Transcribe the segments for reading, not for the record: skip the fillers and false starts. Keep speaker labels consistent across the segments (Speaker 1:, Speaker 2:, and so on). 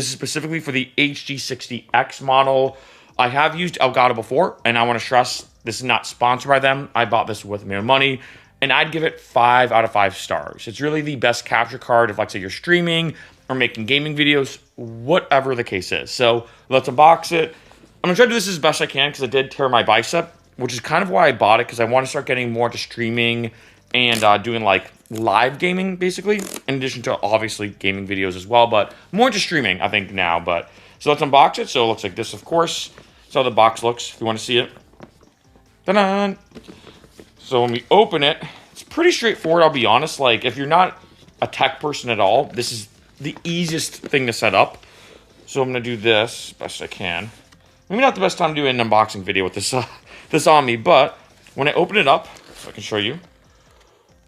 Speaker 1: This is specifically for the HD60X model. I have used Elgato before, and I want to stress this is not sponsored by them. I bought this with my own money, and I'd give it 5 out of 5 stars. It's really the best capture card if, like, say, you're streaming or making gaming videos, whatever the case is. So let's unbox it. I'm going to try to do this as best I can because I did tear my bicep, which is kind of why I bought it, because I want to start getting more into streaming and doing, like, live gaming, basically, in addition to, obviously, gaming videos as well, but more into streaming, I think, now. But so let's unbox it. So it looks like this, of course. That's how the box looks, if you want to see it. Ta-da! So when we open it, it's pretty straightforward, I'll be honest. Like, if you're not a tech person at all, this is the easiest thing to set up. So I'm going to do this best I can. Maybe not the best time to do an unboxing video with this this on me, but when I open it up, if I can show you.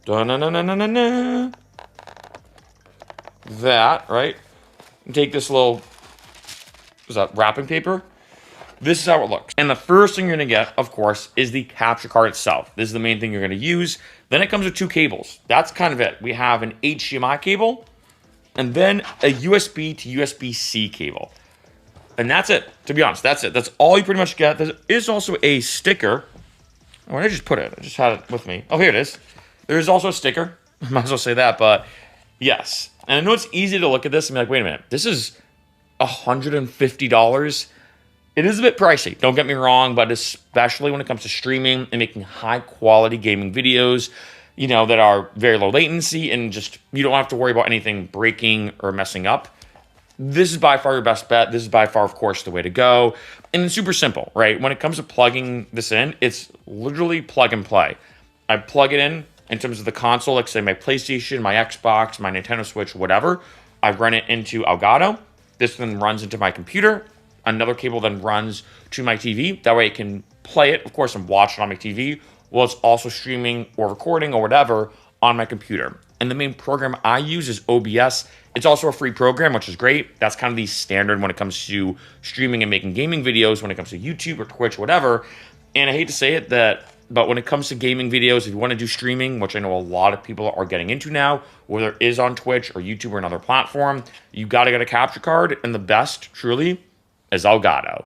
Speaker 1: Da-na-na-na-na-na. That, right? And take this little, is that wrapping paper? This is how it looks. And the first thing you're going to get, of course, is the capture card itself. This is the main thing you're going to use. Then it comes with 2 cables. That's kind of it. We have an HDMI cable and then a USB to USB-C cable. And that's it. To be honest, that's it. That's all you pretty much get. There is also a sticker. Where did I just put it? I just had it with me. Oh, here it is. There is also a sticker. I might as well say that, but yes. And I know it's easy to look at this and be like, wait a minute. This is $150. It is a bit pricey, don't get me wrong, but especially when it comes to streaming and making high-quality gaming videos, you know, that are very low latency and just, you don't have to worry about anything breaking or messing up. This is by far your best bet. This is by far, of course, the way to go. And it's super simple, right? When it comes to plugging this in, it's literally plug and play. I plug it in terms of the console, like say my PlayStation, my Xbox, my Nintendo Switch, whatever. I run it into Elgato. This then runs into my computer. Another cable then runs to my TV. That way I can play it, of course, and watch it on my TV, while it's also streaming or recording or whatever on my computer. And the main program I use is OBS. It's also a free program, which is great. That's kind of the standard when it comes to streaming and making gaming videos, when it comes to YouTube or Twitch, whatever. And I hate to say it, but when it comes to gaming videos, if you want to do streaming, which I know a lot of people are getting into now, whether it is on Twitch or YouTube or another platform, you got to get a capture card. And the best, truly, is Elgato.